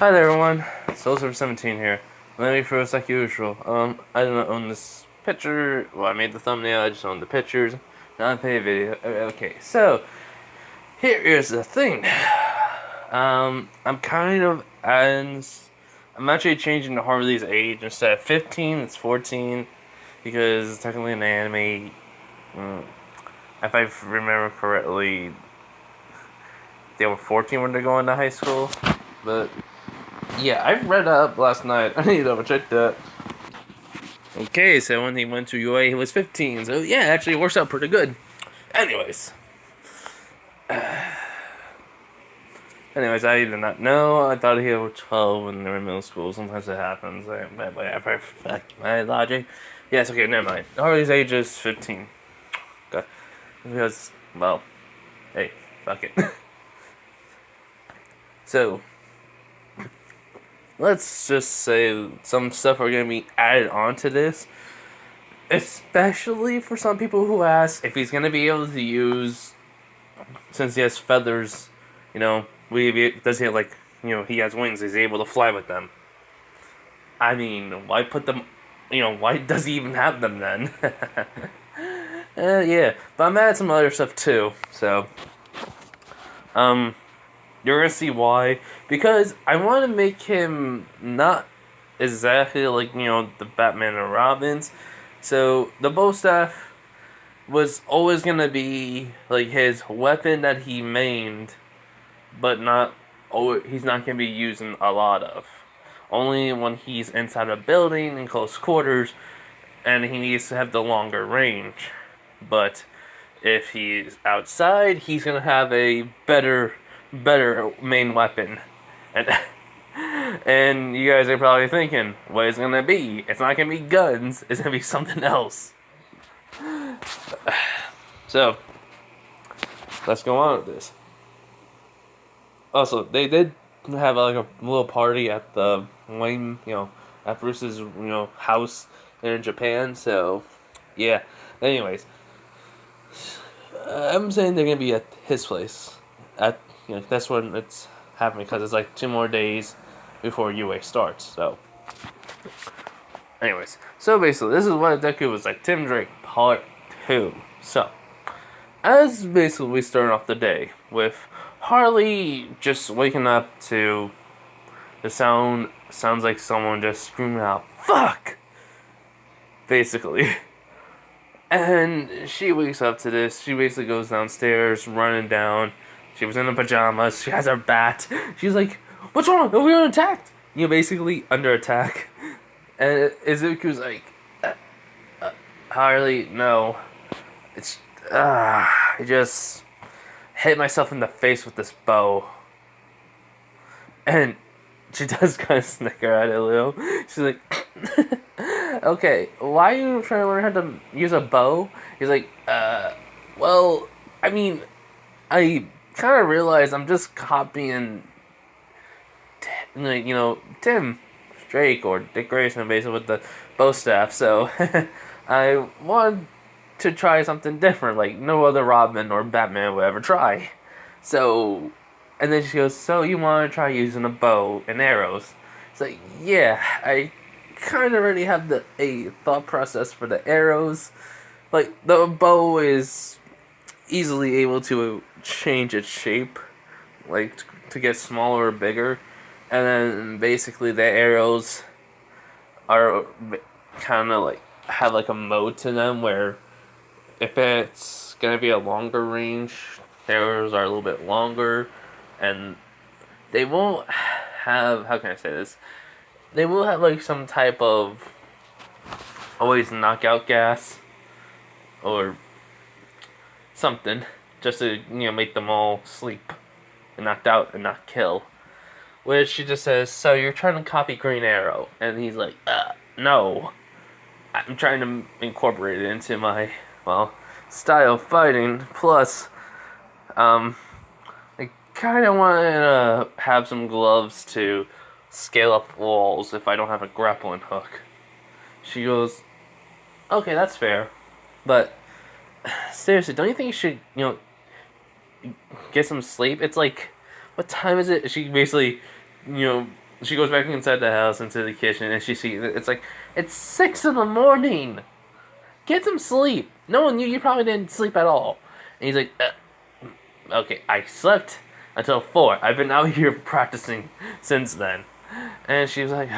Hi there, everyone. Soulserver17 here. Let me first, like usual. I don't own this picture. Well, I made the thumbnail. I just own the pictures. Not pay a video. Okay, so here is the thing. I'm kind of as I'm actually changing to Harley's age. Instead of 15, it's 14 because technically in the anime, if I remember correctly, they were 14 when they're going to high school, but. Yeah, I read up last night. I need to double check that. Okay, so when he went to UA, he was 15. So yeah, actually it works out pretty good. Anyways. I did not know. I thought he was 12 when they were in middle school. Sometimes it happens. My logic. Yes, okay, never mind. Harley's age is 15. Okay. Because, well, hey, fuck it. So, let's just say some stuff are going to be added onto this. Especially for some people who ask if he's going to be able to use, since he has feathers, does he have, he has wings, is he able to fly with them? I mean, why put them, why does he even have them then? Yeah, but I'm adding some other stuff too, so, you're gonna see why. Because I want to make him not exactly like, the Batman and Robins. So, the bow staff was always gonna be, like, his weapon that he mained, but he's not gonna be using a lot of. Only when he's inside a building, in close quarters, and he needs to have the longer range. But if he's outside, he's gonna have a better main weapon. And you guys are probably thinking, what is it gonna be? It's not gonna be guns, it's gonna be something else. So, let's go on with this. Also, they did have like a little party at the Wayne, at Bruce's, house there in Japan, so, yeah. Anyways, I'm saying they're gonna be at his place. That's when it's happening, because it's like 2 more days before UA starts, so. Anyways, so basically, this is what deku was like. Tim Drake, part 2. So, as basically we start off the day with Harley just waking up to the sounds like someone just screaming out, "Fuck!" Basically. And she wakes up to this. She basically goes downstairs, running down. She was in her pajamas. She has her bat. She's like, "What's wrong? Are we under attack?" Basically under attack. And Izuku's like, "Harley, no. It's, I just hit myself in the face with this bow." And she does kind of snicker at it a little. She's like, "Okay, why are you trying to learn how to use a bow?" He's like, well, I mean, I kind of realized I'm just copying, Tim Drake or Dick Grayson basically with the bow staff, so I wanted to try something different, like no other Robin or Batman would ever try. So, and then she goes, "So you want to try using a bow and arrows?" It's like, yeah, I kind of already have a thought process for the arrows. Like, the bow is easily able to change its shape, like, to get smaller or bigger. And then, basically, the arrows are kind of, like, have, like, a mode to them where if it's going to be a longer range, the arrows are a little bit longer, and they won't have, how can I say this? They will have, like, some type of always knockout gas or something, just to, make them all sleep and knocked out and not kill. Which she just says, "So you're trying to copy Green Arrow?" And he's like, "No. I'm trying to incorporate it into my, style of fighting. Plus, I kind of want to have some gloves to scale up walls if I don't have a grappling hook." She goes, "Okay, that's fair. But, seriously, don't you think you should, get some sleep? It's like, what time is it?" She basically, she goes back inside the house into the kitchen, and she sees it's like it's 6 in the morning. Get some sleep. No one knew you probably didn't sleep at all. And he's like, okay, I slept until 4. I've been out here practicing since then. And she was like,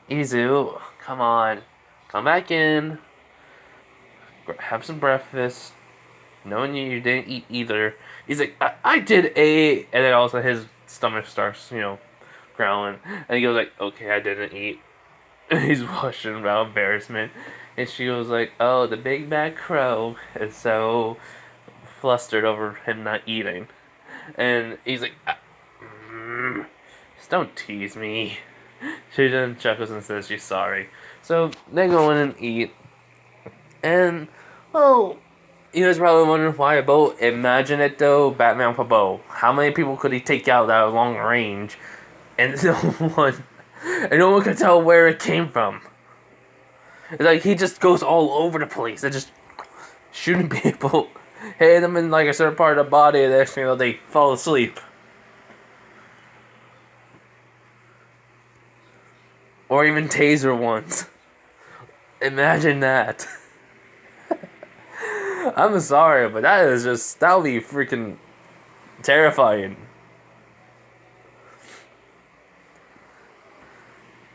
Izu, come on, come back in, have some breakfast. Knowing you didn't eat either. He's like, I did eat. And then also his stomach starts, growling. And he goes like, okay, I didn't eat. And he's blushing about embarrassment. And she was like, oh, the big bad crow is so flustered over him not eating. And he's like, just don't tease me. She then chuckles and says she's sorry. So they go in and eat. And, well, you guys probably wondering why a bow. Imagine it though, Batman with a bow. How many people could he take out that was long range? And no one could tell where it came from. It's like he just goes all over the place and just shooting people, hitting them in like a certain part of the body, and next thing you know, they fall asleep. Or even taser ones. Imagine that. I'm sorry, but that'll be freaking terrifying.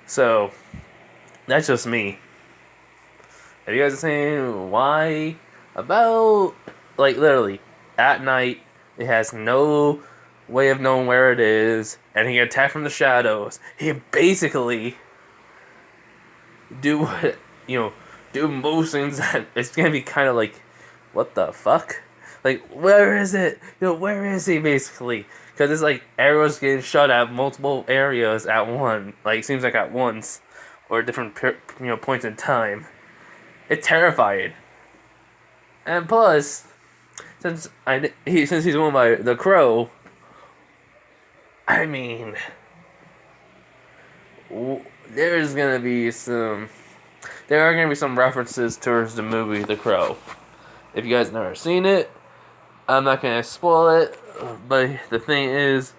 So, that's just me. If you guys are saying why, about, like, literally, at night, it has no way of knowing where it is, and he can attack from the shadows. He basically do most things that it's gonna be kind of like, what the fuck? Like, where is it? Where is he, basically? Because it's like arrows getting shot at multiple areas at one. Like, seems like at once. Or different, points in time. It's terrifying. And plus, since he's owned by the Crow, I mean, there are gonna be some references towards the movie The Crow. If you guys never seen it, I'm not gonna spoil it. But the thing is,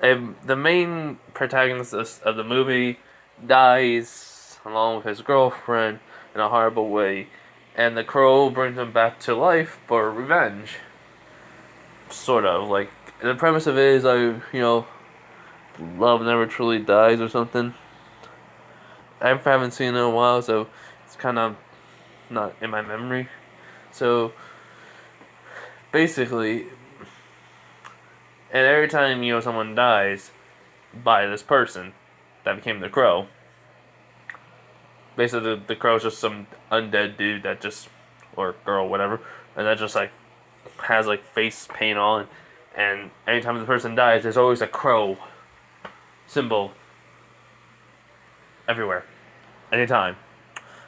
the main protagonist of the movie dies along with his girlfriend in a horrible way, and the Crow brings him back to life for revenge. Sort of, like, the premise of it is, love never truly dies or something. I haven't seen it in a while, so it's kind of not in my memory. So, basically, and every time, someone dies by this person that became the Crow, basically the Crow's just some undead dude that just, or girl, whatever, and that just, like, has, like, face paint on, and anytime the person dies, there's always a crow symbol everywhere, anytime.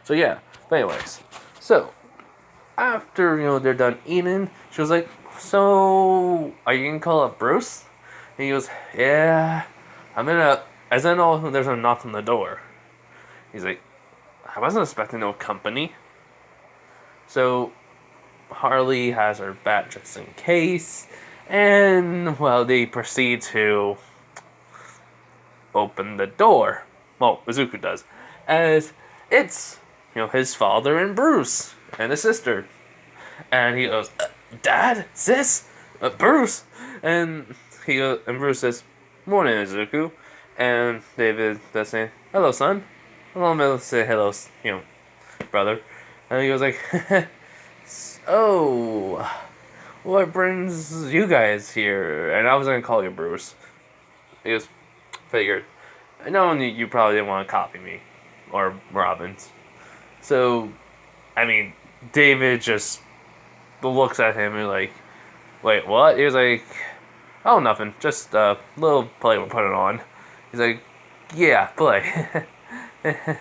So yeah, but anyways, so after, they're done eating, she was like, so, are you gonna call up Bruce? And he goes, yeah, as then all there's a knock on the door. He's like, I wasn't expecting no company. So, Harley has her bat just in case, and, well, they proceed to open the door. Well, Izuku does. As it's, his father and Bruce, and his sister. And he goes, Dad? Sis? Bruce? And and Bruce says, morning, Izuku. And David does say, hello, son. Hello, Mel say hello, brother. And he goes like, so, what brings you guys here? And I was gonna call you Bruce. He goes, figured. I know you probably didn't want to copy me. Or Robin's. So, I mean, David just looks at him and like, wait, what? He was like, oh, nothing. Just a little play we're putting on. He's like, yeah, play. And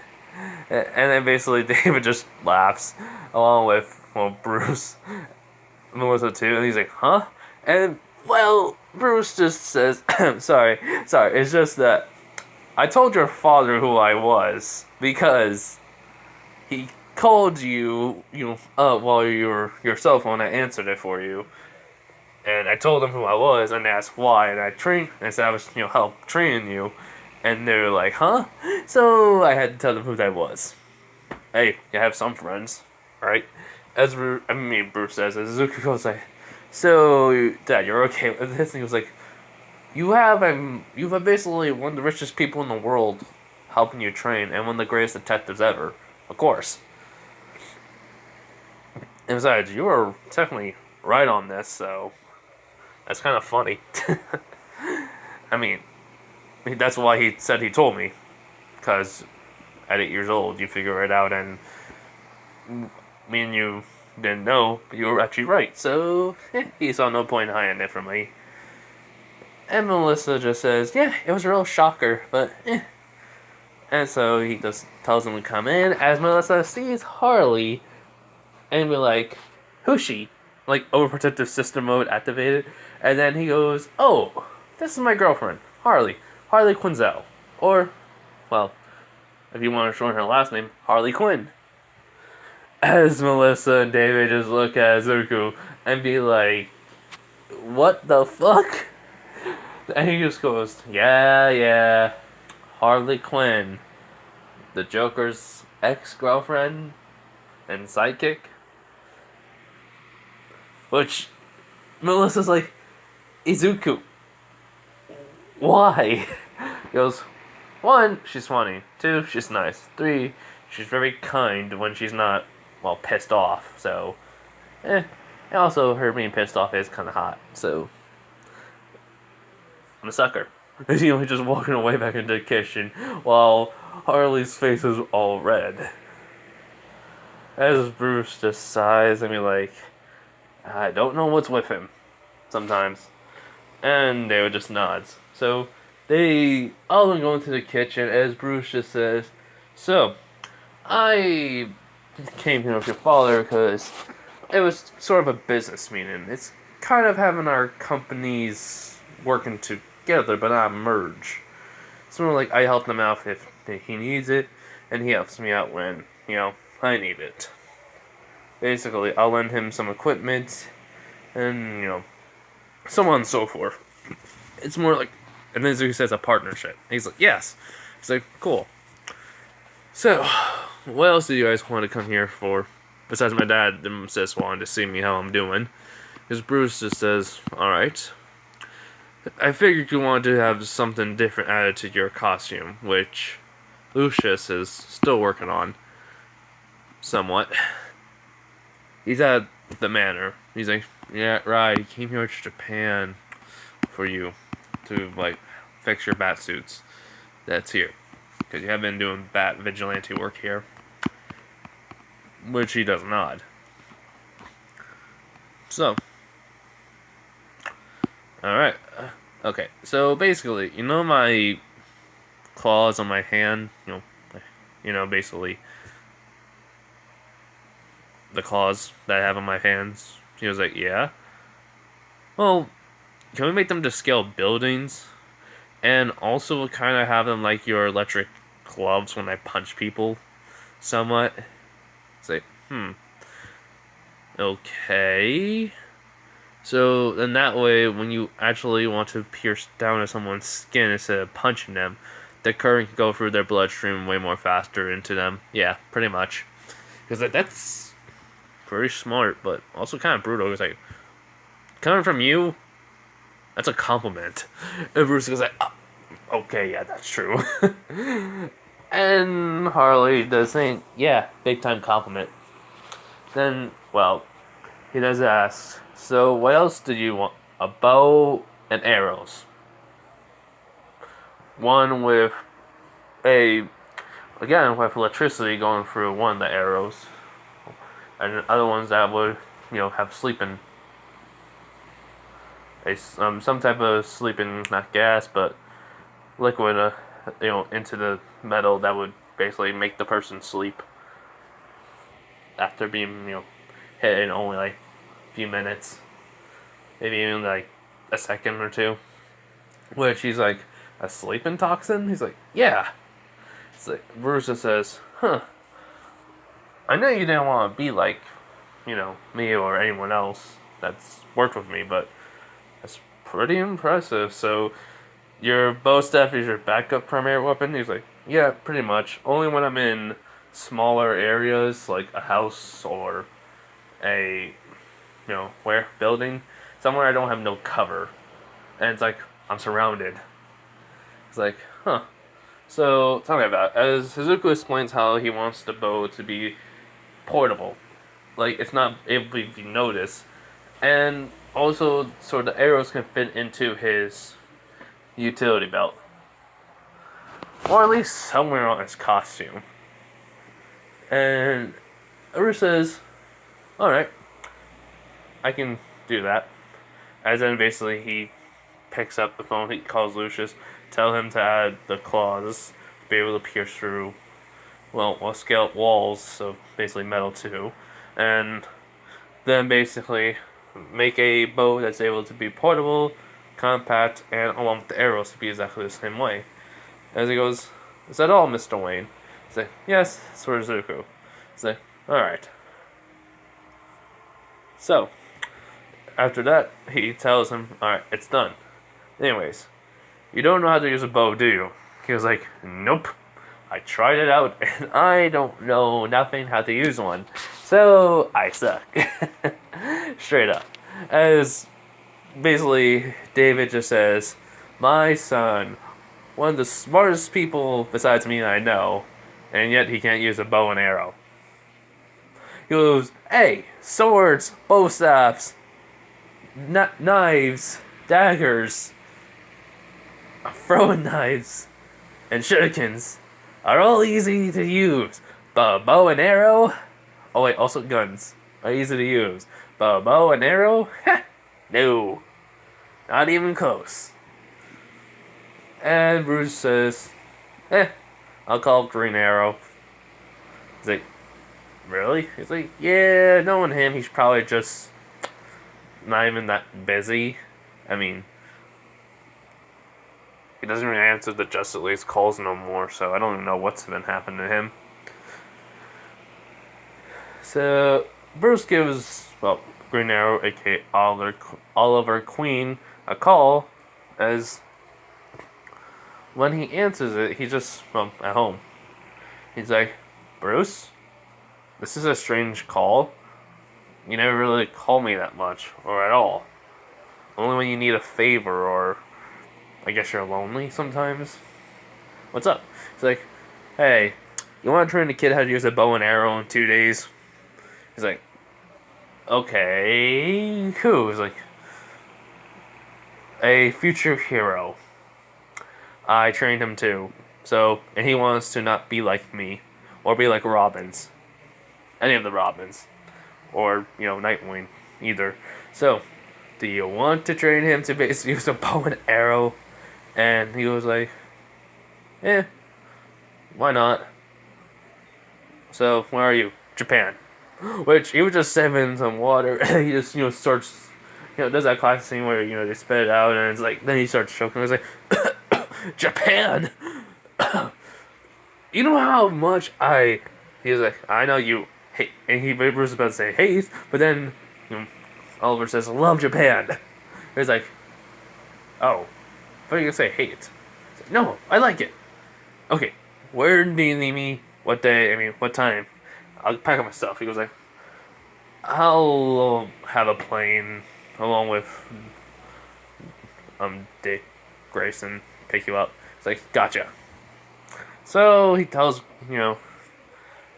then basically David just laughs along with, Bruce, Melissa too, and he's like, huh? And, well, Bruce just says, sorry, it's just that I told your father who I was because he called you, while your cell phone, I answered it for you. And I told them who I was, and they asked why, and I said I was, help training you, and they were like, huh? So I had to tell them who that was. Hey, you have some friends, right? Bruce says, as Zuko goes like, so, Dad, you're okay with this? And he was like, you have basically one of the richest people in the world helping you train, and one of the greatest detectives ever, of course. And besides, you are technically right on this, so that's kind of funny. I mean, that's why he said he told me, because at 8 years old, you figure it out, and me and you didn't know, but you were actually right. So, he saw no point in hiding it from me. And Melissa just says, yeah, it was a real shocker, but And so he just tells him to come in, as Melissa sees Harley, and be like, who's she? Like, overprotective sister mode activated. And then he goes, oh, this is my girlfriend, Harley Quinzel. Or, well, if you want to shorten her last name, Harley Quinn. As Melissa and David just look at Zuko and be like, what the fuck? And he just goes, yeah, Harley Quinn, the Joker's ex-girlfriend and sidekick. Which, Melissa's like, Izuku, why? He goes, 1, she's funny. 2, she's nice. 3, she's very kind when she's not, well, pissed off. So, And also, her being pissed off is kind of hot. So, I'm a sucker. Just walking away back into the kitchen while Harley's face is all red. As Bruce just sighs and be like, I don't know what's with him sometimes. And David just nods. So they all go into the kitchen as Bruce just says, so, I came here with your father because it was sort of a business meeting. It's kind of having our companies working together, but not merge. It's more like I help him out if he needs it, and he helps me out when, I need it. Basically, I'll lend him some equipment, and, so on and so forth. It's more like, and then Zuko says a partnership. He's like, yes. He's like, cool. So, what else do you guys want to come here for? Besides my dad and sis wanting to see me how I'm doing. Because Bruce just says, alright. I figured you wanted to have something different added to your costume, which Lucius is still working on. Somewhat. He's at the manor. He's like, yeah, right, he came here to Japan for you to, fix your bat suits. That's here. Because you have been doing bat vigilante work here. Which he does not. So. Alright. Okay, so basically, my claws on my hand? Basically the claws that I have on my hands. He was like, yeah. Well, can we make them to scale buildings? And also kind of have them like your electric gloves when I punch people somewhat. It's like, okay. So then that way, when you actually want to pierce down to someone's skin instead of punching them, the current can go through their bloodstream way more faster into them. Yeah, pretty much. Because that's pretty smart, but also kind of brutal. It's like, coming from you, that's a compliment. And Bruce goes like, oh, okay, yeah, that's true. And Harley does say, yeah, big time compliment. Then, well, he does ask, so what else do you want? A bow and arrows. One with with electricity going through one of the arrows. And other ones that would, have sleeping. Some type of sleeping, not gas, but liquid, into the metal that would basically make the person sleep. After being, hit in only a few minutes. Maybe even a second or two. Which he's like, a sleeping toxin? He's like, yeah. It's like, Bruce just says, I know you didn't want to be like, me or anyone else that's worked with me, but That's pretty impressive. So, your bow staff is your backup primary weapon? He's like, yeah, pretty much. Only when I'm in smaller areas, like a house or a, where? Building. Somewhere I don't have no cover. And it's like, I'm surrounded. It's like, huh. So, tell me about it. As Hizuku explains how he wants the bow to be portable. Like, it's not able to be noticed. And also, so the arrows can fit into his utility belt. Or at least somewhere on his costume. And Uru says, alright, I can do that. As then basically he picks up the phone, he calls Lucius, tell him to add the claws to be able to pierce through, scale walls, so basically metal too. And then basically make a bow that's able to be portable, compact, and along with the arrows to be exactly the same way. As he goes, is that all, Mr. Wayne? He's like, yes, it's for Zuko. He's like, alright. So, after that, he tells him, alright, it's done. Anyways, you don't know how to use a bow, do you? He was like, nope. I tried it out, and I don't know nothing how to use one. So, I suck. Straight up. As, basically, David just says, my son, one of the smartest people besides me I know, and yet he can't use a bow and arrow. He goes, hey, swords, bow staffs, knives, daggers, throwing knives, and shurikens are all easy to use. But bow and arrow, oh wait, also guns are easy to use. But bow and arrow, no, not even close. And Bruce says, I'll call Green Arrow. He's like, really? He's like, yeah, knowing him, he's probably just not even that busy. I mean, he doesn't really answer the Justice League's calls no more, so I don't even know what's been happening to him. So, Bruce gives, Green Arrow, aka Oliver Queen, a call, as when he answers it, he's just, at home. He's like, Bruce, this is a strange call. You never really call me that much, or at all. Only when you need a favor, or I guess you're lonely sometimes. What's up? He's like, hey, you want to train the kid how to use a bow and arrow in 2 days? He's like, okay, who? He's like, a future hero. I trained him too. So, and he wants to not be like me, or be like Robins. Any of the Robins. Or, Nightwing, either. So, do you want to train him to basically use a bow and arrow? And he was like, why not? So, where are you? Japan. Which, he was just saving some water, and he just, starts, does that classic scene where, they spit it out, and it's like, then he starts choking, he's like, Japan! You know how much he was like, I know you hate, and Bruce was about to say hate, but then, Oliver says, love Japan. He's like, oh, I thought you were going to say hate. Like, no, I like it. Okay, where do you need me? What day? What time? I'll pack up my stuff. He goes like, I'll have a plane along with Dick Grayson pick you up. It's like, gotcha. So he tells,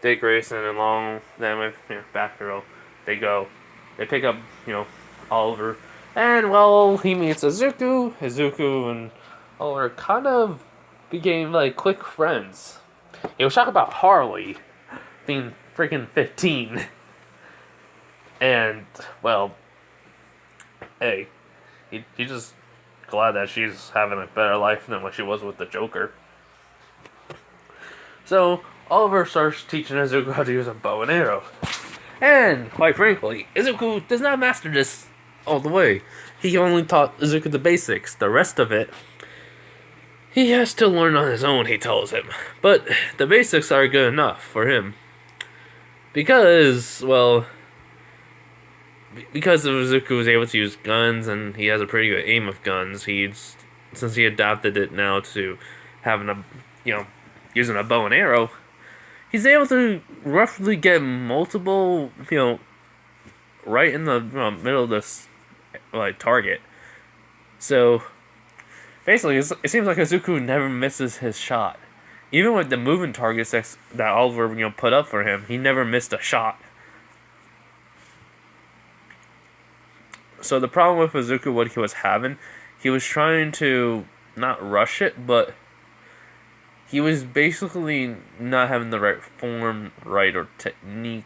Dick Grayson and along then with Batgirl, they go. They pick up, Oliver. And he meets Izuku and Oliver kind of became like quick friends. He was talking about Harley being freaking 15. And, hey, he just glad that she's having a better life than what she was with the Joker. So, Oliver starts teaching Izuku how to use a bow and arrow. And, quite frankly, Izuku does not master this all the way. He only taught Izuku the basics. The rest of it, he has to learn on his own, he tells him. But the basics are good enough for him. Because, because Izuku was able to use guns and he has a pretty good aim of guns, since he adapted it now to having a, you know, using a bow and arrow, he's able to roughly get multiple, right in the middle of this like target. So basically, it seems like Izuku never misses his shot. Even with the moving targets that Oliver put up for him, he never missed a shot. So the problem with Izuku, what he was having, he was trying to not rush it, but he was basically not having the right form, right, or technique,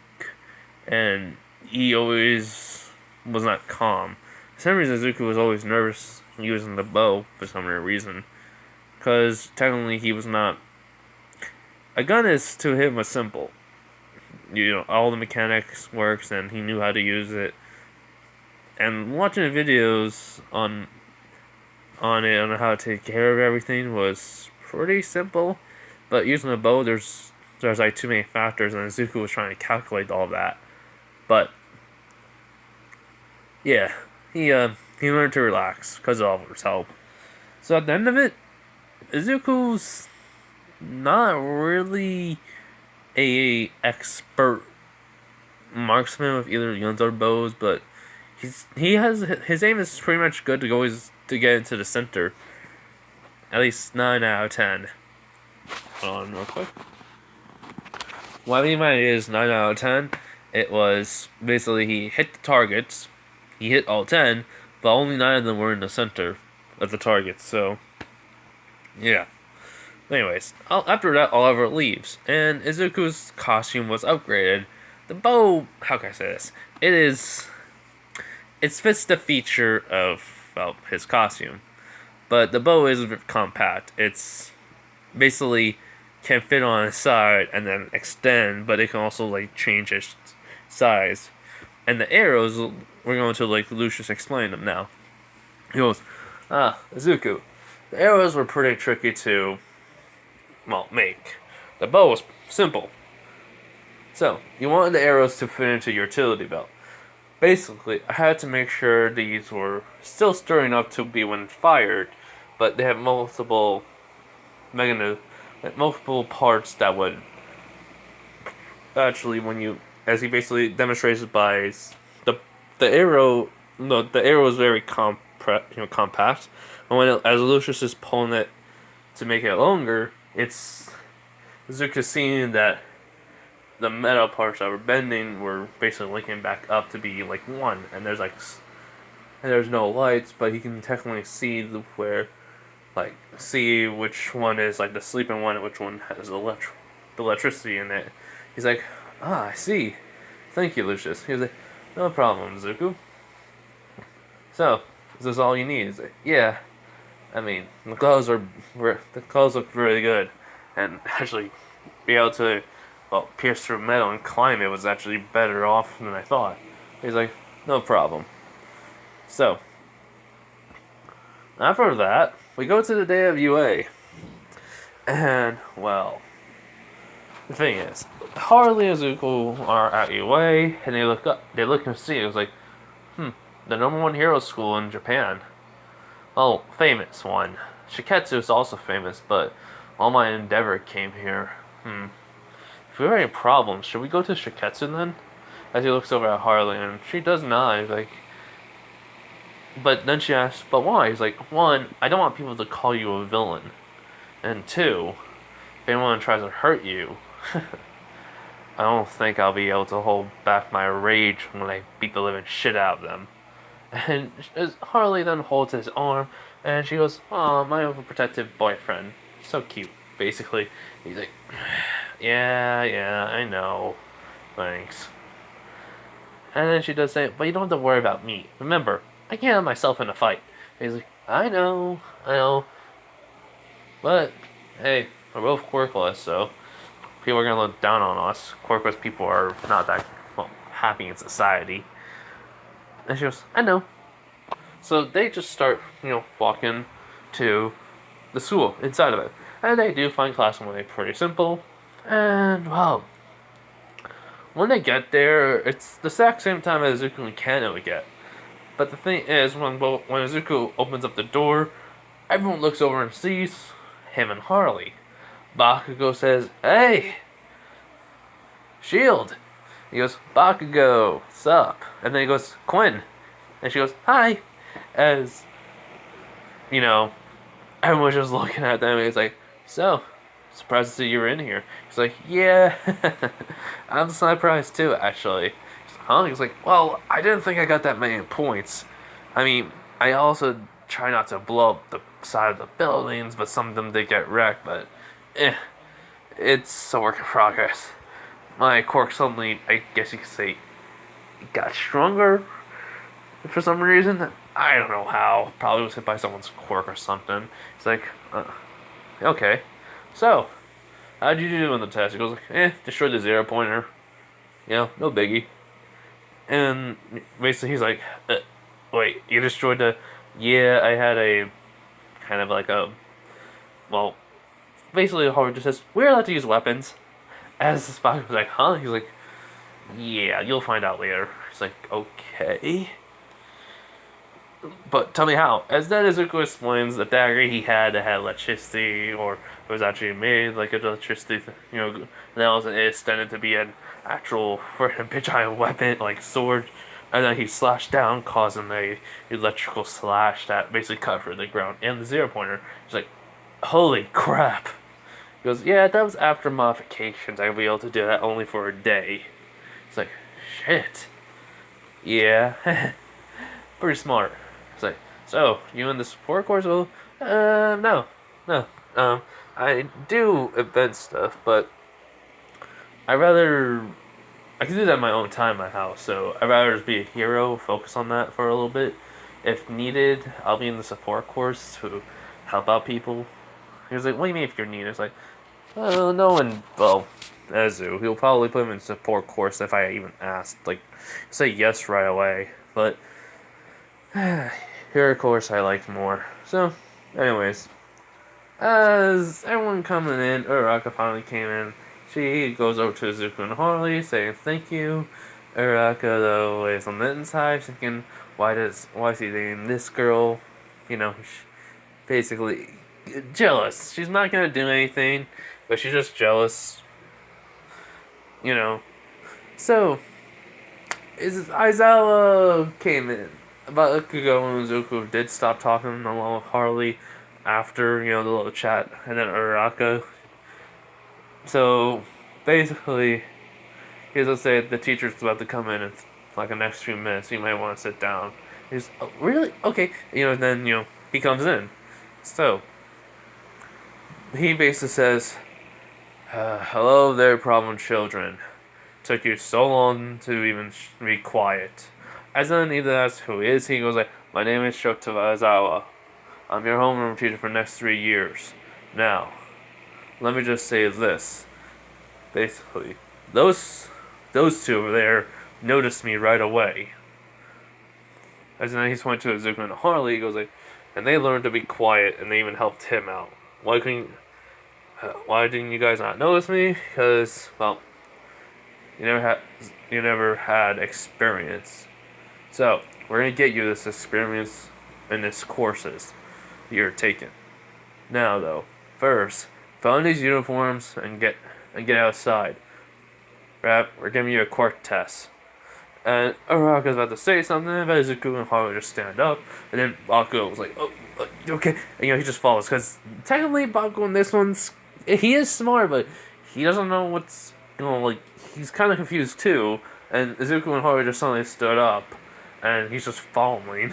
and he always was not calm. For some reason, Izuku was always nervous using the bow for some reason, because technically he was not. A gun is to him was simple. All the mechanics works, and he knew how to use it. And watching the videos on how to take care of everything was pretty simple, but using a bow, there's like too many factors, and Izuku was trying to calculate all that. But yeah, he learned to relax because of Oliver's help. So at the end of it, Izuku's not really a expert marksman with either guns or bows, but his aim is pretty much good to always to get into the center. At least 9 out of 10. Hold on real quick. What I mean by it is 9 out of 10, it was basically he hit the targets, he hit all 10, but only 9 of them were in the center of the targets, so yeah. Anyways, after that, Oliver leaves, and Izuku's costume was upgraded. The bow, how can I say this? It fits the feature of, well, his costume. But the bow is compact. It's basically can fit on its side and then extend, but it can also like change its size. And the arrows, we're going to like Lucius explain them now. He goes, Izuku, the arrows were pretty tricky to, well, make. The bow was simple. So, you wanted the arrows to fit into your utility belt. Basically, I had to make sure these were still sturdy enough to be when fired, but they have multiple parts that would actually, as he basically demonstrates by the arrow, no, the arrow is very compact, and as Lucius is pulling it to make it longer, it's Zuka seeing that the metal parts that were bending were basically linking back up to be like one, and there's no lights, but he can technically see see which one is like the sleeping one and which one has the electricity in it. He's like, I see. Thank you, Lucius. He was like, no problem, Zuko. So, is this all you need? He's like, yeah. I mean, the clothes look really good, and actually be able to pierce through metal and climb it was actually better off than I thought. He's like, no problem. So, after that, we go to the day of UA. And, well, the thing is, Harley and Zuko are at UA, and they look and see, it was like, the number one hero school in Japan. Well, famous one. Shiketsu is also famous, but All My Endeavor came here. If we have any problems, should we go to Shiketsu then? As he looks over at Harley, and she does not. He's like, but then she asks, but why? He's like, one, I don't want people to call you a villain. And two, if anyone tries to hurt you, I don't think I'll be able to hold back my rage when I beat the living shit out of them. And Harley then holds his arm, and she goes, oh, my overprotective boyfriend. So cute, basically. He's like, yeah, I know. Thanks. And then she does say, but you don't have to worry about me. Remember, I can't have myself in a fight. And he's like, I know. But, hey, we're both quirkless, so people are going to look down on us. Quirkless people are not that, happy in society. And she goes, I know. So they just start, walking to the school inside of it. And they do find class one day pretty simple. And, well, when they get there, it's the exact same time as Izuku and Kano would get. But the thing is, when Izuku opens up the door, everyone looks over and sees him and Harley. Bakugo says, "Hey, Shield." He goes, "Bakugo, sup?" And then he goes, "Quinn." And she goes, "Hi." As, you know, everyone's just looking at them and he's like, "So, surprised to see you were in here." He's like, "Yeah, I'm surprised too, actually." He's like, "Huh?" He's like, "Well, I didn't think I got that many points. I mean, I also try not to blow up the side of the buildings, but some of them did get wrecked, but it's a work in progress. My quirk suddenly, I guess you could say, got stronger for some reason. I don't know how. Probably was hit by someone's quirk or something." It's like, okay. "So, how'd you do on the test?" He goes like, destroyed the 0-pointer. No biggie." And basically he's like, "Wait, you destroyed the..." "Yeah, I had a kind of like a, well, basically Howard just says, we're allowed to use weapons." As Spock was like, "Huh?" He's like, "Yeah, you'll find out later." He's like, "Okay. But tell me how." As then Izuku explains, the dagger he had that had electricity, or it was actually made like electricity, and that was extended to be an actual freaking big giant weapon, like sword. And then he slashed down, causing a electrical slash that basically cut through the ground and the 0-pointer. He's like, "Holy crap." He goes, "Yeah, that was after modifications. I'll be able to do that only for a day." It's like, shit. Yeah. Pretty smart. It's like, "So, you in the support course?" "Well, no. No. I do event stuff, but I can do that in my own time in my house, so I'd rather just be a hero, focus on that for a little bit. If needed, I'll be in the support course to help out people." He was like, "What do you mean if you're needed?" It's like, "Well, no one, well, Ezu, he'll probably put him in support course if I even asked, like, say yes right away, but hero course I liked more." So, anyways, as everyone coming in, Uraka finally came in. She goes over to Izuku and Harley, saying thank you. Uraka, though, is on the inside, thinking, why is he dating this girl? Basically jealous. She's not gonna do anything, but she's just jealous. You know. So, Aizawa came in. Bakugo and Izuku did stop talking along with Harley after, the little chat, and then Uraka. So, basically, he's gonna say the teacher's about to come in like the next few minutes. You might want to sit down. He's, "Oh, really? Okay." Then, he comes in. So, he basically says, "Hello there, problem children. Took you so long to even be quiet." As then either asks who is he, goes like, "My name is Shota Aizawa. I'm your homeroom teacher for the next 3 years. Now, let me just say this. Basically, those two over there noticed me right away." As then he's went to Izuku and Harley, he goes like, "And they learned to be quiet, and they even helped him out. Why didn't you guys not notice me? Because, well, you never had experience. So, we're gonna get you this experience in this courses you're taking. Now, though, first, put on these uniforms and get outside. Right? We're giving you a quirk test." And Uraka's about to say something, but Izuku and Haru just stand up, and then Bakugo was like, "Oh, okay." And, he just follows, because technically Bakugo in this one's, he is smart, but he doesn't know what's, he's kind of confused too, and Izuku and Haru just suddenly stood up, and he's just following.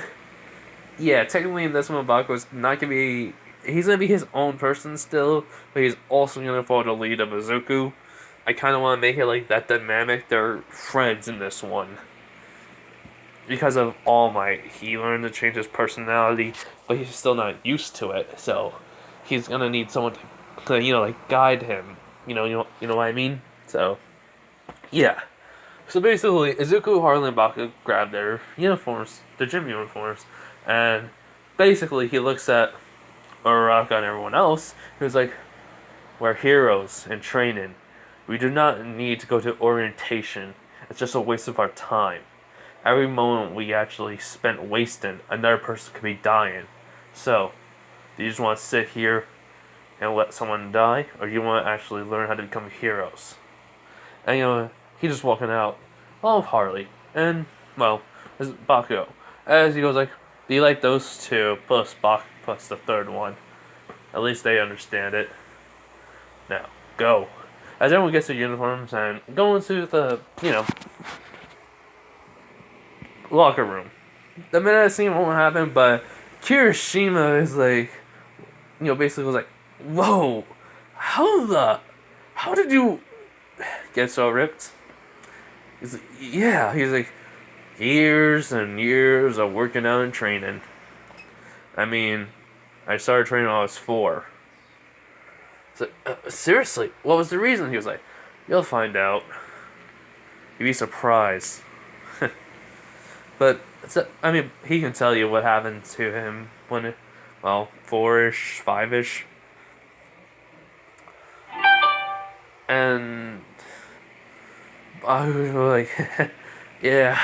Yeah, technically in this one, Bakugo's not gonna be, he's gonna be his own person still, but he's also gonna follow the lead of Izuku. I kind of want to make it like that dynamic. They're friends in this one. Because of All Might, he learned to change his personality, but he's still not used to it. So he's gonna need someone to guide him. You know what I mean? So yeah. So basically, Izuku, Harley, and Baku grab their uniforms, their gym uniforms, and basically he looks at Uraka and everyone else, who's like, "We're heroes in training. We do not need to go to orientation. It's just a waste of our time. Every moment we actually spent wasting, another person could be dying. So, do you just want to sit here and let someone die, or do you want to actually learn how to become heroes? And he's just walking out, all of Harley, and well, as Bakugo. As he goes like, do you like those two plus plus the third one? At least they understand it. Now, go. As everyone gets their uniforms and go into the, locker room. The minute I see what happened, but Kirishima is like, basically was like, whoa, how did you get so ripped? He's like, yeah, he's like, years and years of working out and training. I mean, I started training when I was 4. So, seriously, what was the reason? He was like, you'll find out. You'd be surprised. But, he can tell you what happened to him when, 4-ish, 5-ish. And I was like, yeah,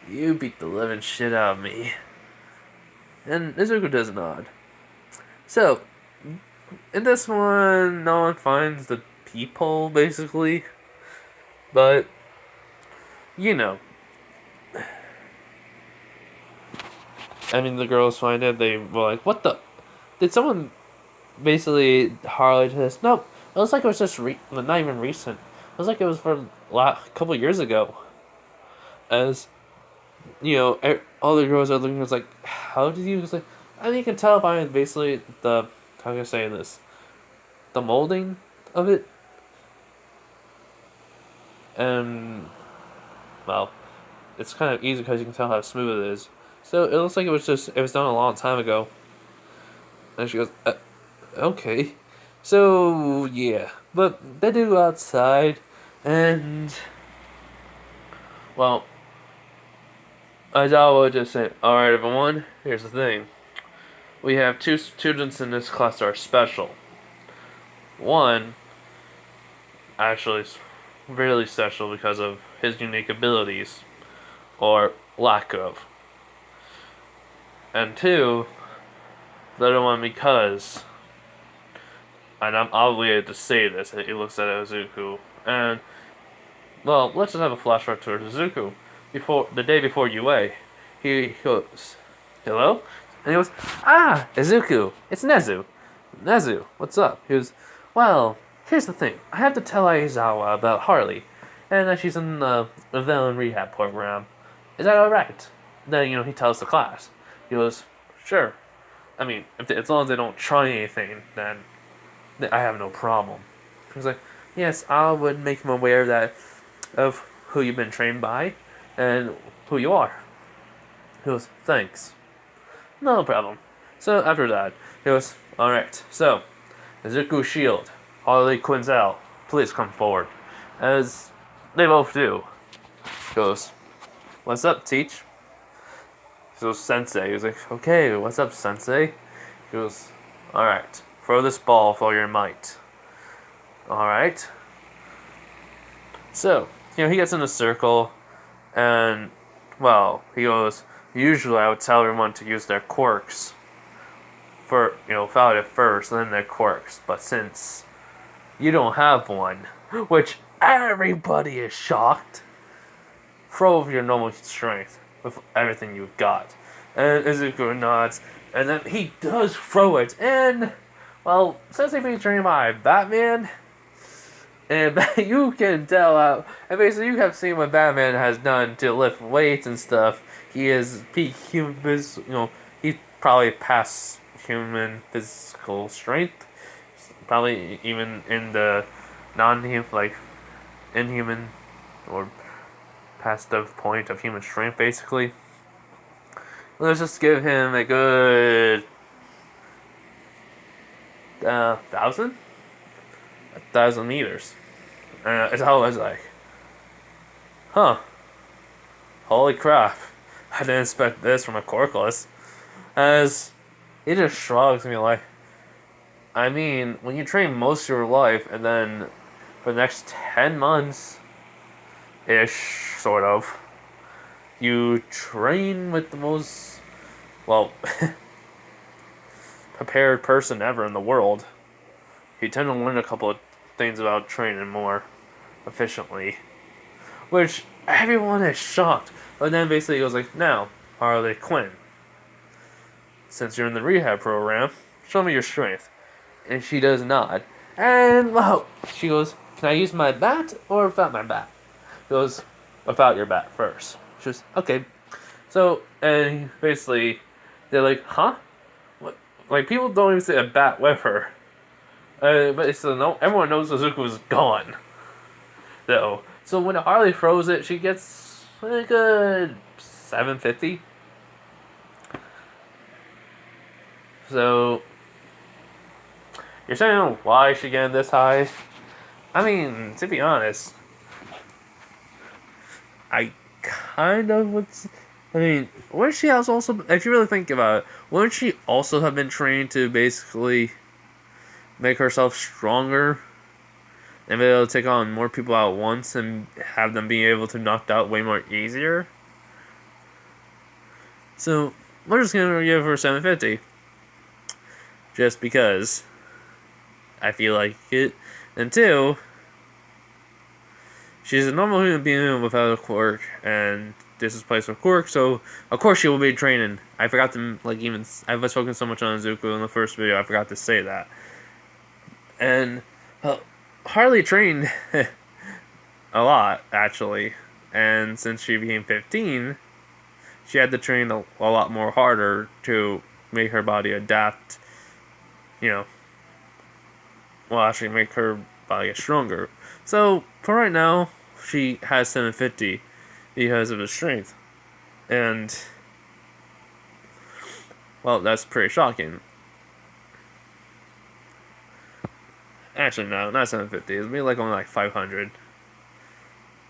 you beat the living shit out of me. And Izuku does nod. So, in this one, no one finds the peephole, basically. But, the girls find it, they were like, what the? Did someone basically Harley to this? Nope. It looks like it was just, not even recent. It looks like it was for a couple years ago. As, all the girls are looking at us like, how did you, like, you can tell by basically the, how can I say this? The molding of it. And, it's kind of easy because you can tell how smooth it is. So it looks like it was done a long time ago. And she goes, okay. So, yeah. But they do go outside, and, Aizawa just said, alright everyone, here's the thing. We have 2 students in this class that are special. One, actually, is really special because of his unique abilities, or lack of. And 2, the other one because, and I'm obligated to say this, he looks at Izuku, and, let's just have a flashback to Izuku. The day before UA, he goes, hello? And he goes, Izuku, it's Nezu. Nezu, what's up? He goes, well, here's the thing. I have to tell Aizawa about Harley, and that she's in the villain rehab program. Is that alright? Then, he tells the class. He goes, sure. As long as they don't try anything, then I have no problem. He was like, yes, I would make him aware of who you've been trained by, and who you are. He goes, thanks. No problem. So after that, he goes, alright, so, Izuku Shield, Harley Quinzel, please come forward. As they both do. He goes, what's up, Teach? He goes, Sensei. He was like, okay, what's up, Sensei? He goes, alright, throw this ball for your might. Alright. So, he gets in a circle, and, he goes, usually I would tell everyone to use their quirks. Valid at first, and then their quirks. But since you don't have one, which everybody is shocked, throw over your normal strength with everything you've got. And Izuku nods, and then he does throw it, and, since he's being trained by Batman, and you can tell, and basically you have seen what Batman has done to lift weights and stuff. He is peak human, he's probably past human physical strength, probably even in the non-human, inhuman, or past the point of human strength, basically. Let's just give him a good 1,000 meters. It's always like, holy crap, I didn't expect this from a Corkless. As he just shrugs me like, when you train most of your life and then for the next 10 months ish, sort of. You train with the most, well, prepared person ever in the world. You tend to learn a couple of things about training more efficiently, which everyone is shocked. But then basically he goes like, now, Harley Quinn, since you're in the rehab program, show me your strength. And she does not. And, well, she goes, can I use my bat or without my bat? He goes, without your bat first. She goes, okay. So, and basically, they're like, huh? What? Like, people don't even say a bat with her. But it's no, everyone knows Suzuku's gone. Though. So when Harley throws it, she gets like a 750. So, you're saying why she getting this high? I mean, to be honest, I kind of would. I mean, wouldn't she also, if you really think about it, wouldn't she also have been trained to basically make herself stronger and be able to take on more people at once and have them being able to knock out way more easier? So, we're just gonna give her 750. Just because I feel like it. And two, she's a normal human being without a quirk, and this is place with quirk, so of course she will be training. I forgot to, I've spoken so much on Zuko in the first video, I forgot to say that. And, Harley trained a lot, actually. And since she became 15, she had to train a lot more harder to make her body adapt, actually make her body get stronger. So, for right now, she has 750 because of his strength. And, well, that's pretty shocking. Actually, no, not 750. It'll be only like 500.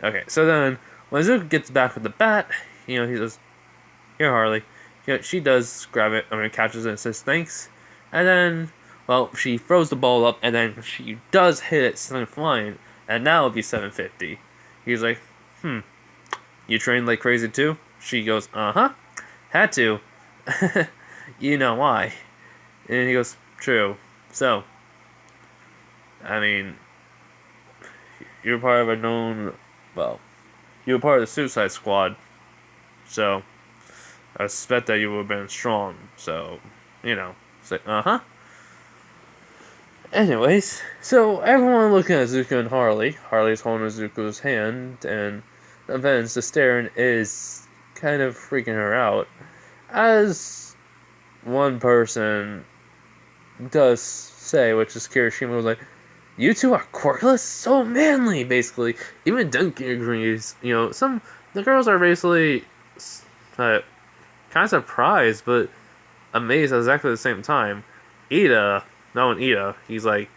Okay, so then, when Zuko gets back with the bat, he says, here, Harley. She does grab it, catches it and says, thanks. And then, well, she throws the ball up, and then she does hit it, sent it flying, and now it'll be 750. He's like, you trained like crazy too? She goes, uh-huh, had to. You know why. And he goes, true. So, I mean, you're part of a known, you were part of the Suicide Squad, so I suspect that you would have been strong, so, it's like, uh-huh. Anyways, so everyone looking at Zuko and Harley. Harley's holding Zuko's hand, and Vince, the staring, is kind of freaking her out. As one person does say, which is Kirishima, was like, you two are quirkless? So manly, basically. Even Duncan agrees. The girls are basically kind of surprised, but amazed at exactly the same time. Ida, he's like,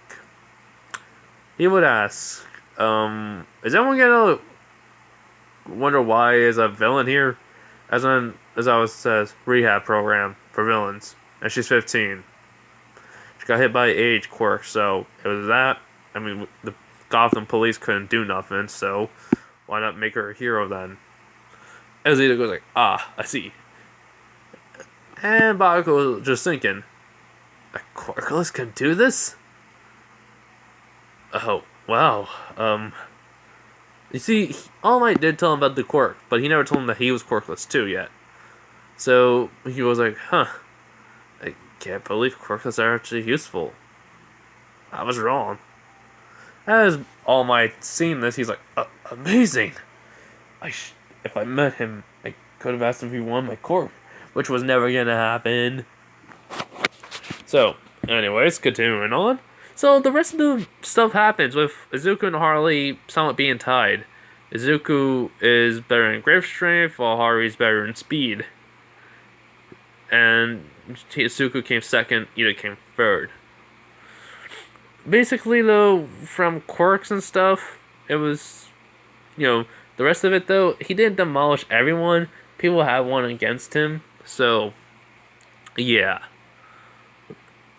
he would ask, is everyone gonna wonder why is a villain here? As always says, rehab program for villains. And she's 15. She got hit by age quirk, so it was that. I mean, the Gotham police couldn't do nothing, so why not make her a hero then? As Ida goes like, I see. And Bakugo was just thinking, a quirkless can do this? Oh, wow. You see, All Might did tell him about the quirk, but he never told him that he was quirkless too yet. So he was like, I can't believe quirkless are actually useful. I was wrong. As All Might seen this, he's like, amazing! If I met him, I could have asked him if he wanted my quirk, which was never gonna happen. So, anyways, continuing on. So, the rest of the stuff happens with Izuku and Harley somewhat being tied. Izuku is better in grip strength, while Harley's better in speed. And Izuku came second, Ida came third. Basically, though, from quirks and stuff, it was, the rest of it, though, he didn't demolish everyone. People had one against him, so, yeah.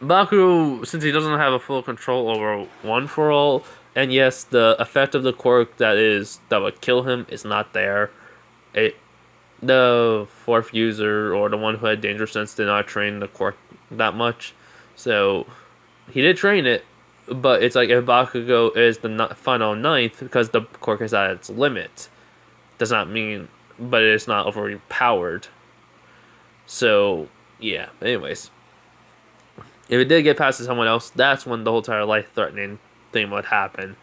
Baku, since he doesn't have a full control over One for All, And yes, the effect of the quirk that would kill him is not there. It the fourth user or the one who had danger sense did not train the quirk that much, so he did train it. But it's like if Bakugo is the final ninth because the quirk is at its limit, does not mean, but it's not overly powered. So yeah. Anyways, if it did get past to someone else, that's when the whole entire life threatening thing would happen.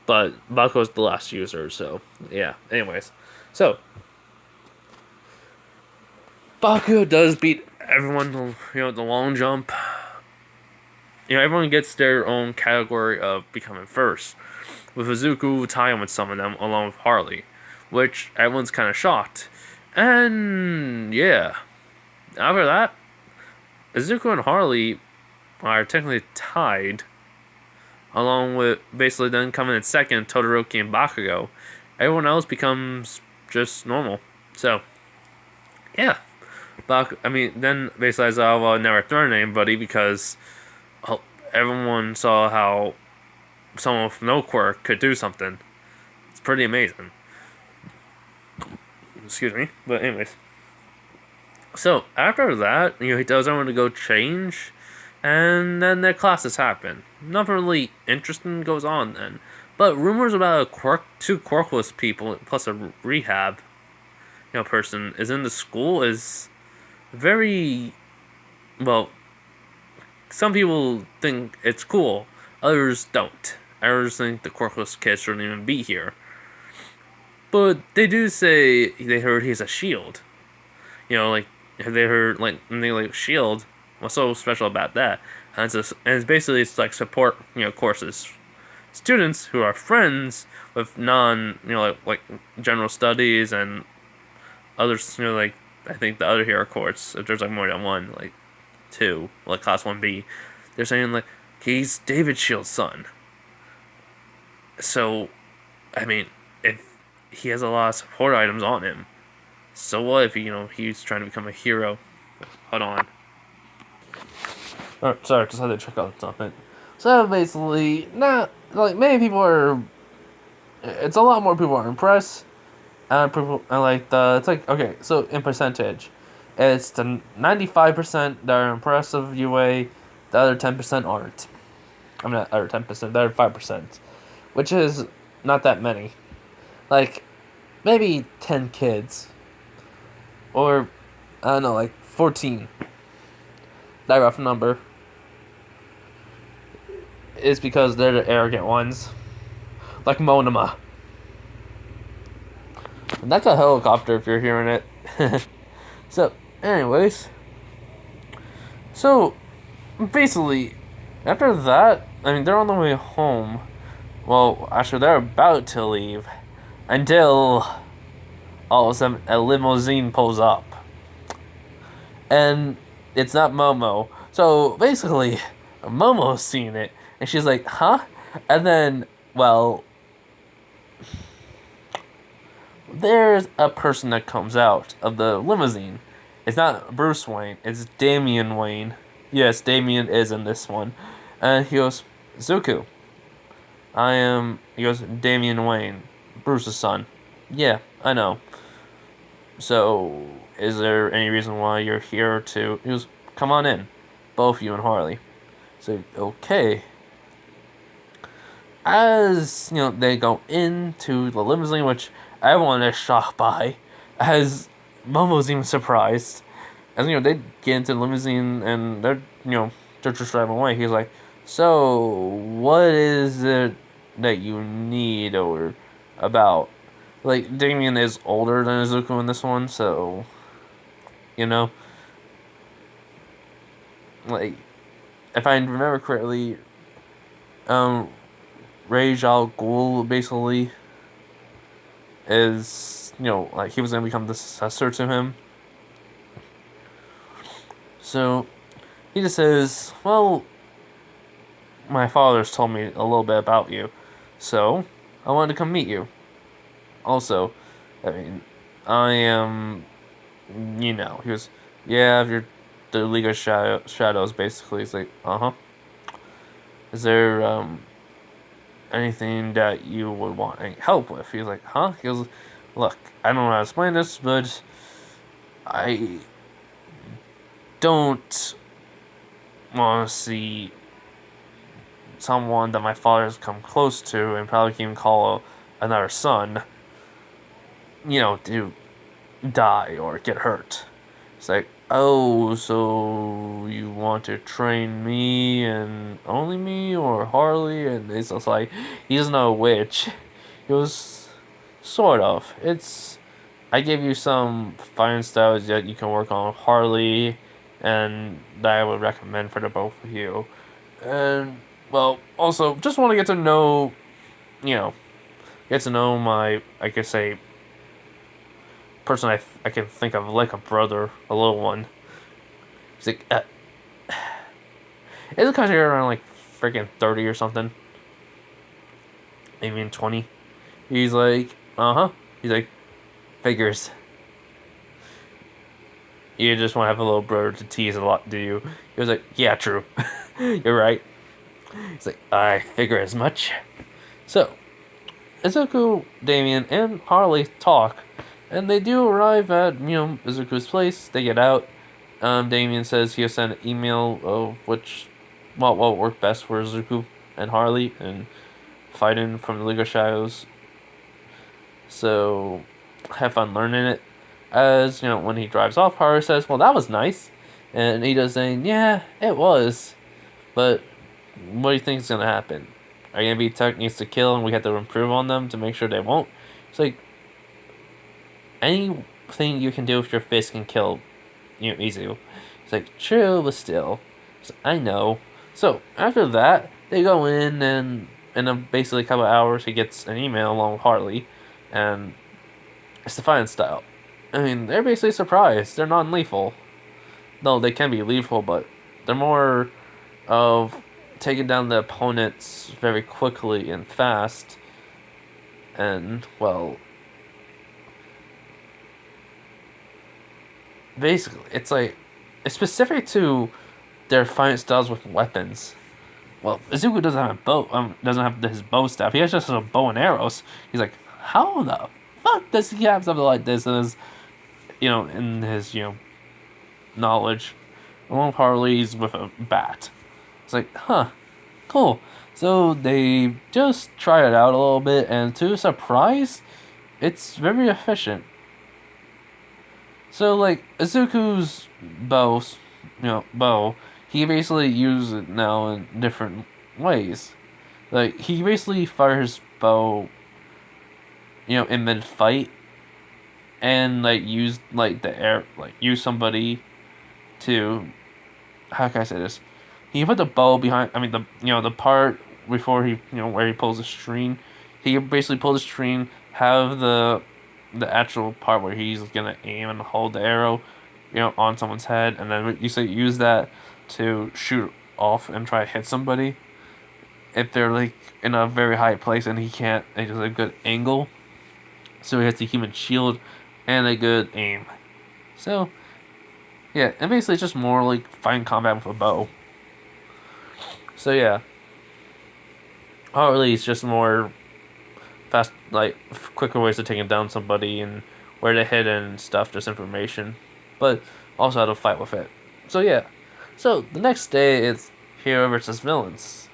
But Bakugo's the last user, so yeah. Anyways, so Bakugo does beat everyone. The long jump. Everyone gets their own category of becoming first. With Izuku, Taiyo would summon them along with Harley, which everyone's kind of shocked. And yeah, after that, Izuku and Harley are technically tied, along with basically then coming in second, Todoroki and Bakugo. Everyone else becomes just normal. So, yeah. Then basically Aizawa never threatened anybody because everyone saw how someone with no quirk could do something. It's pretty amazing. Excuse me. But anyways. So, after that, he tells everyone to go change, and then their classes happen. Nothing really interesting goes on then. But rumors about two quirkless people plus a rehab, person is in the school is very, well, some people think it's cool, others don't. Others think the quirkless kid shouldn't even be here. But they do say they heard he's a shield. Like, have they heard, like, shield? What's so special about that? And it's basically, it's like support, courses. Students who are friends with like general studies and others, like, I think the other hero course, if there's, like, more than one, like, two, like, class 1B, they're saying, like, he's David Shield's son. So, if he has a lot of support items on him, so what if, he's trying to become a hero? Hold on. Oh, sorry, just had to check out something. So basically, many people are. It's a lot more people are impressed. It's like, okay, so in percentage, it's the 95% that are impressed of UA, the other 10% aren't. Not other 10%, the other 5%, which is not that many. Like, maybe 10 kids. Or, I don't know, like 14. That rough number is because they're the arrogant ones. Like Monoma. And that's a helicopter if you're hearing it. So, anyways. So, basically, after that, they're on the way home. Well, actually, they're about to leave. Until all of a sudden a limousine pulls up. And it's not Momo. So, basically, Momo's seeing it. And she's like, huh? And then, well, there's a person that comes out of the limousine. It's not Bruce Wayne, it's Damian Wayne. Yes, Damian is in this one. And he goes, Zuko, he goes, Damian Wayne, Bruce's son. Yeah, I know. So, is there any reason why you're here to... He goes, come on in, both you and Harley. So, okay. As, they go into the limousine, which everyone is shocked by, as Momo's even surprised. As, they get into the limousine and they're just driving away. He's like, so, what is it that you need or about? Like, Damien is older than Izuku in this one, so, like, if I remember correctly, Rage Al Ghul basically is, like, he was going to become the successor to him. So, he just says, well, my father's told me a little bit about you, so I wanted to come meet you. Also, I am, he goes, yeah, you're the League of Shadows, basically. He's like, uh-huh. Is there, anything that you would want any help with. He's like, huh? He goes, look, I don't know how to explain this, but I don't want to see someone that my father's come close to and probably can even call another son, to die or get hurt. It's like, oh, so you want to train me and only me or Harley? And it's just like, he doesn't know which. It was sort of. I gave you some fighting styles that you can work on with Harley and that I would recommend for the both of you. And, well, also, just want to you know, get to know my, I could say, person I can think of like a brother, a little one. He's like, isn't Kajira around like freaking 30 or something? Maybe in 20. He's like, uh-huh. He's like, figures. You just want to have a little brother to tease a lot, do you? He was like, yeah, true. You're right. He's like, I figure as much. So, Izuku, Damien, and Harley talk, and they do arrive at, Izuku's place. They get out. Damien says he'll send an email of what will work best for Izuku and Harley, and fighting from the League of Shadows. So, have fun learning it. As, when he drives off, Harley says, well, that was nice. And he does saying, yeah, it was. But, what do you think is going to happen? Are you going to be techniques to kill and we have to improve on them to make sure they won't? It's like, anything you can do with your fist can kill, Izu. It's like, true, but still. I know. So, after that, they go in and in basically a couple of hours he gets an email along with Harley. And it's the fighting style. I mean, they're basically surprised. They're non-lethal. No, they can be lethal, but they're more of taking down the opponents very quickly and fast. And, well, basically, it's specific to their fighting styles with weapons. Well, Izuku doesn't have a bow. Doesn't have his bow staff. He has just a bow and arrows. He's like, how the fuck does he have something like this in his, knowledge? Well, Harley's with a bat. It's like, huh, cool. So they just try it out a little bit, and to surprise, it's very efficient. So, like, Izuku's bow, he basically uses it now in different ways. Like, he basically fires bow, in mid-fight, and, use, the air, use somebody to, how can I say this? He put the bow behind, the part before he, where he pulls the string, he basically pull the string, have the actual part where he's gonna aim and hold the arrow, on someone's head, and then you say use that to shoot off and try to hit somebody if they're in a very high place and he can't. It has a good angle, so he has the human shield and a good aim. So yeah, and basically it's just more fighting combat with a bow. So yeah, Harley is just more fast, quicker ways of taking down somebody and where to hit and stuff, just information, but also how to fight with it. So yeah, so the next day it's hero versus villains,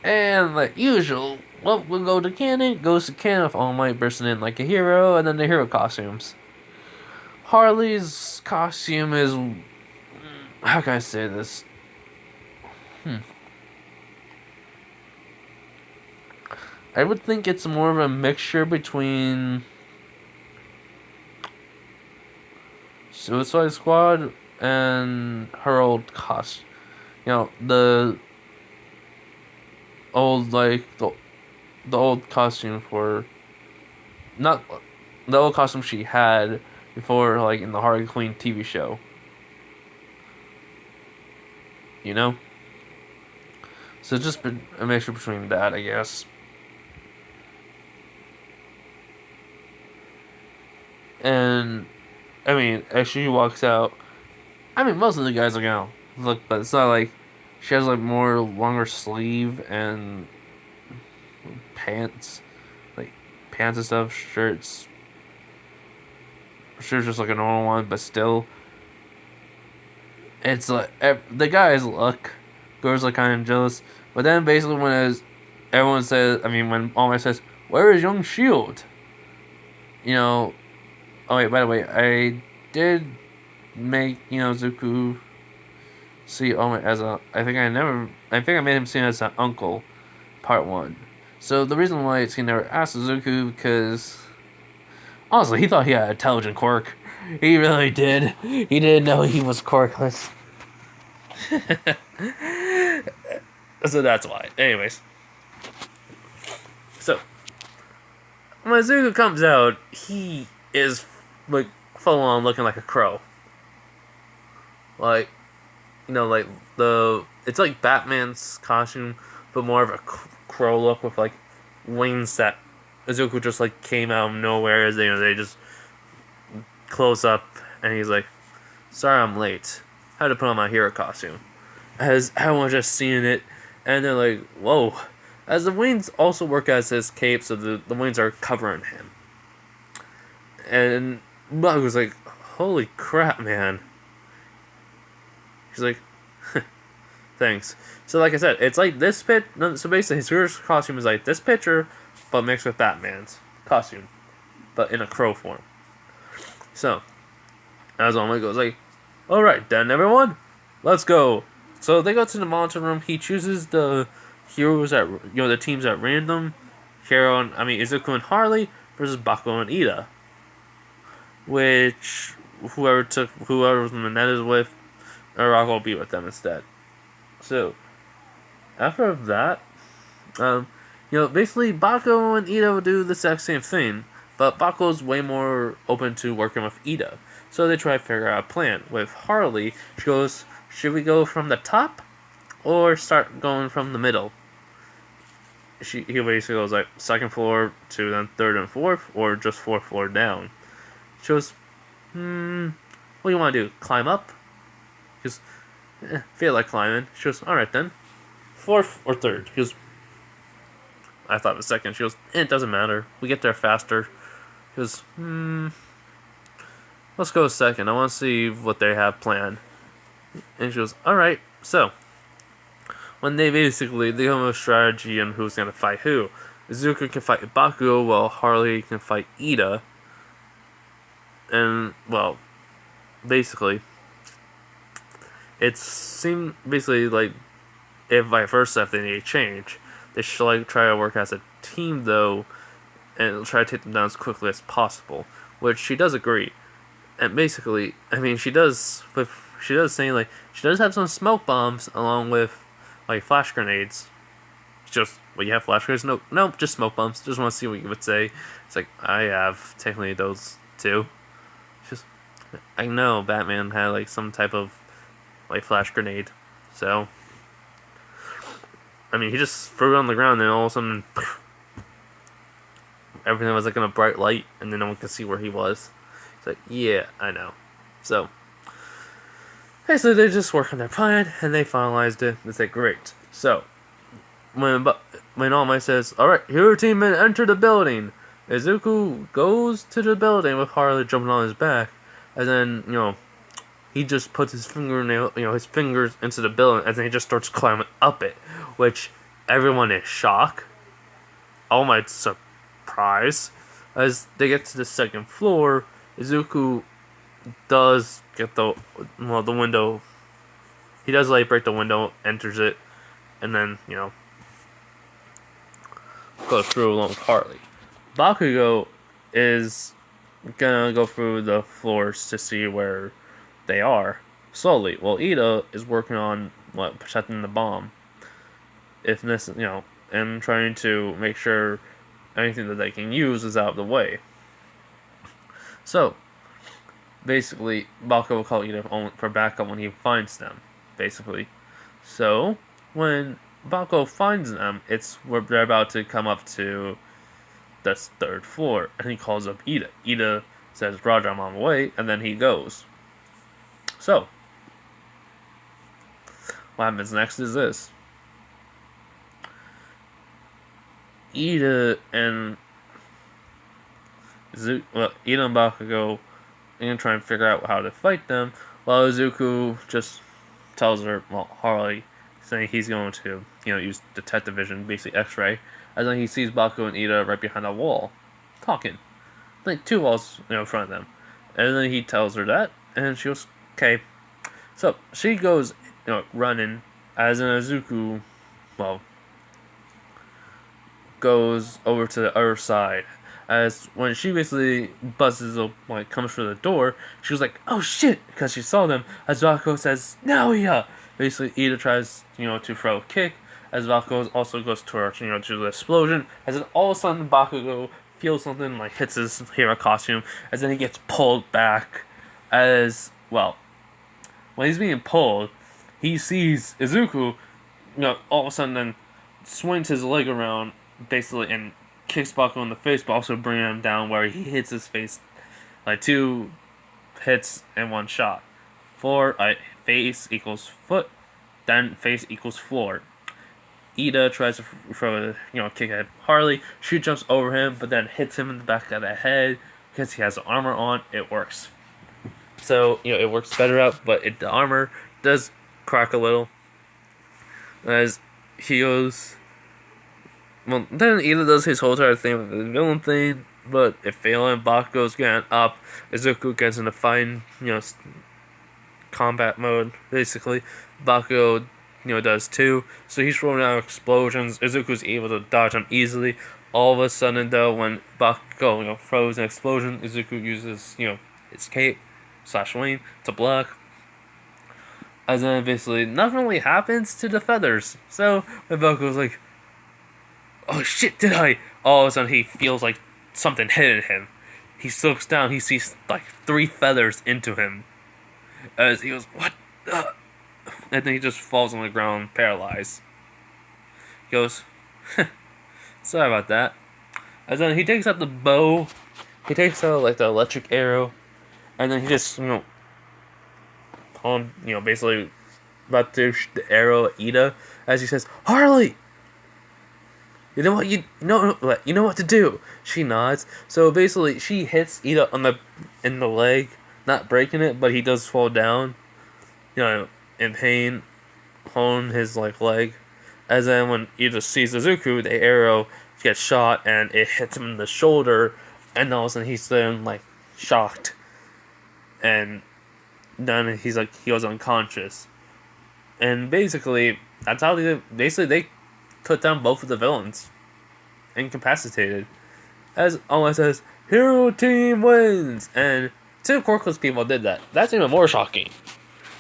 and like usual, what will go to canon goes to canon with All Might bursting in like a hero, and then the hero costumes. Harley's costume is, how can I say this? I would think it's more of a mixture between Suicide Squad and her old costume. The old, the old costume for... Not... The old costume she had before, in the Harley Quinn TV show. So it's just been a mixture between that, I guess. And, as she walks out, most of the guys are gonna look, but it's not she has more longer sleeve and, pants, like pants and stuff, shirts. Shirts just like a normal one, but still, it's like the guys look, girls are kind of jealous. But then basically everyone says, I mean, when All Might says, "Where is Young Shield?" You know. Oh wait, by the way, I did make Zuko see All Might as a. I think I made him see him as an uncle, part one. So the reason why he never asked Zuko because honestly he thought he had an intelligent quirk. He really did. He didn't know he was quirkless. So that's why. Anyways. So, when Zuko comes out, he is, like, full on looking like a crow. Like, like, it's like Batman's costume, but more of a crow look with, like, wings that Zuko just, like, came out of nowhere as they just close up, and he's like, "Sorry I'm late. Had to put on my hero costume." As everyone's just seeing it, and they're like, "Whoa." As the wings also work as his cape, so the wings are covering him. And Bug was like, "Holy crap, man." He's like, "Thanks." So like I said, it's like this so basically his hero costume is like this picture, but mixed with Batman's costume, but in a crow form. So, as All Might goes like, "Alright then, everyone, let's go." So they go to the monitor room. He chooses the heroes the teams at random. Izuku and Harley versus Bako and Ida. Which whoever Minette is with, Uraraka will be with them instead. So after that, basically Bako and Ida will do the exact same thing, but Bako's way more open to working with Ida. So they try to figure out a plan. With Harley, she goes, "Should we go from the top or start going from the middle?" He basically goes like second floor to then third and fourth, or just fourth floor down. She goes, "What do you want to do? Climb up?" He goes, "Feel like climbing." She goes, "Alright then. Fourth or third?" He goes, "I thought it was second." She goes, "It doesn't matter. We get there faster." He goes, "Let's go second. I want to see what they have planned." And she goes, "Alright." So, when they come up with a strategy on who's going to fight who. Zuko can fight Bakugo while Harley can fight Ida. And, well, basically, it seemed basically like if vice versa, if they need to change, they should like try to work as a team though, and try to take them down as quickly as possible. Which she does agree, and basically, she does saying like she does have some smoke bombs along with like flash grenades. Just, you have flash grenades? No, just smoke bombs. Just want to see what you would say. It's like, I have technically those too. Just, I know Batman had like some type of like flash grenade, so he just threw it on the ground and all of a sudden everything was like in a bright light and then no one could see where he was. It's like, yeah, I know. So basically they just work on their plan and they finalized it. They say, great. So when All Might says, "Alright, hero team men enter the building," Izuku goes to the building with Harley jumping on his back, and then, he just puts his fingers into the building, and then he just starts climbing up it, which everyone is shocked. All Might's surprised. As they get to the second floor, Izuku does get the window. He does break the window, enters it, and then, go through along with Harley. Bakugo is gonna go through the floors to see where they are slowly, while Ida is working on protecting the bomb. If this, and trying to make sure anything that they can use is out of the way. So, basically, Bakugo will call Ida for backup when he finds them. Basically, so when Bakugo finds them, it's where they're about to come up to the third floor, and he calls up Ida. Ida says, "Roger, I'm on the way," and then he goes. So, what happens next is this. Ida and Ida and Bakugo are gonna try and figure out how to fight them, while Izuku just tells her, well, Harley, saying he's going to, use detective vision, basically X-ray, and then he sees Bakugo and Ida right behind a wall, talking, like 2 walls, in front of them, and then he tells her that, and she goes, okay. So she goes, running, as in Izuku, well, goes over to the other side. As when she basically buzzes up, comes through the door, she was like, "Oh shit!" because she saw them. As Bakugo says, "No, yeah." Basically, Ida tries, to throw a kick. As Bakugo also goes towards, to the explosion. As then all of a sudden, Bakugo feels something hits his hero costume. As then he gets pulled back. As well, when he's being pulled, he sees Izuku, all of a sudden then swings his leg around, basically, and kicks Bakugo in the face, but also bringing him down where he hits his face, 2 hits in 1 shot. Face equals foot, then face equals floor. Ida tries to throw a kick at Harley. She jumps over him, but then hits him in the back of the head because he has armor on. It works. So, it works better out, but the armor does crack a little. As he goes... Well, then Ida does his whole entire thing with the villain thing, but it failing, Bakugo's getting up, Izuku gets into fighting, combat mode, basically. Bakugo, does too, so he's throwing out explosions, Izuku's able to dodge them easily. All of a sudden, though, when Bakugo, throws an explosion, Izuku uses, his cape / wing to block. As then, basically, nothing really happens to the feathers. So, when Bakugo's like, "Oh shit, did I?" All of a sudden, he feels like something hitting him. He looks down, he sees 3 feathers into him. As he goes, "What the?" And then he just falls on the ground, paralyzed. He goes, "Sorry about that." And then he takes out the bow, he takes out the electric arrow, and then he just, basically about to shoot the arrow at Ida, as he says, "Harley! You know what you know what to do." She nods. So basically, she hits Ida in the leg, not breaking it, but he does fall down, in pain, on his leg. As then when Ida sees Izuku, the arrow gets shot and it hits him in the shoulder, and all of a sudden he's then shocked, and then he goes unconscious. And basically, that's how they put down both of the villains. Incapacitated. As All says, "Hero team wins!" And 2 quirkless people did that. That's even more shocking.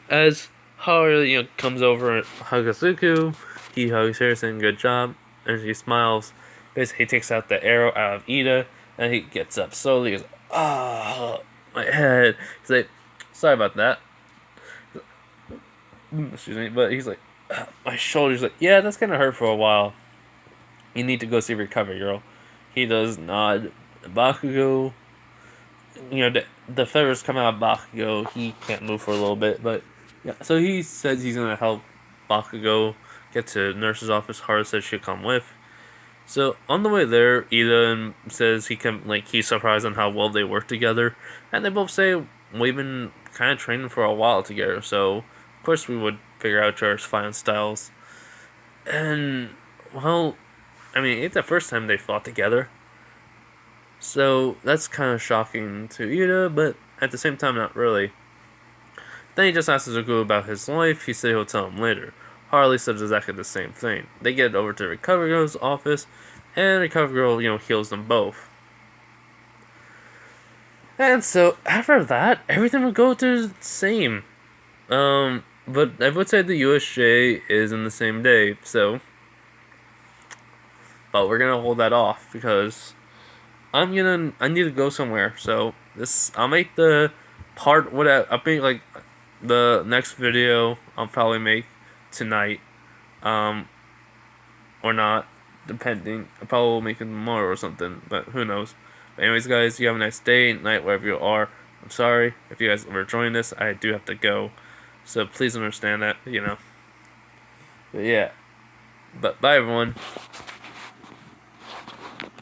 As Harley, comes over and hugs Izuku, he hugs her, saying good job, and she smiles. Basically, he takes out the arrow out of Ida, and he gets up slowly. He goes, "Ah, my head." He's like, "Sorry about that." Excuse me, but he's like, "My shoulder's." Like, "Yeah, that's gonna hurt for a while. You need to go see recovery girl." He does nod. Bakugo, the feathers come out of Bakugo. He can't move for a little bit, but yeah. So he says he's gonna help Bakugo get to the nurse's office. Haru says she'll come with. So on the way there, Ida says he's surprised on how well they work together, and they both say we've been kind of training for a while together. So of course we would figure out each other's fighting styles. And well, it's the first time they fought together. So that's kind of shocking to Ida, but at the same time, not really. Then he just asks Izuku about his life. He said he'll tell him later. Harley says exactly the same thing. They get over to Recovery Girl's office, and Recovery Girl, heals them both. And so, after that, everything would go to the same. But I would say the USJ is in the same day, so... But we're gonna hold that off, because... I need to go somewhere, so... I'll make the part... I'll make, the next video I'll probably make tonight, or not, depending. I'll probably make it tomorrow or something, but who knows. But anyways, guys, you have a nice day, night, wherever you are. I'm sorry if you guys were enjoying this. I do have to go, so please understand that, But yeah. But bye, everyone.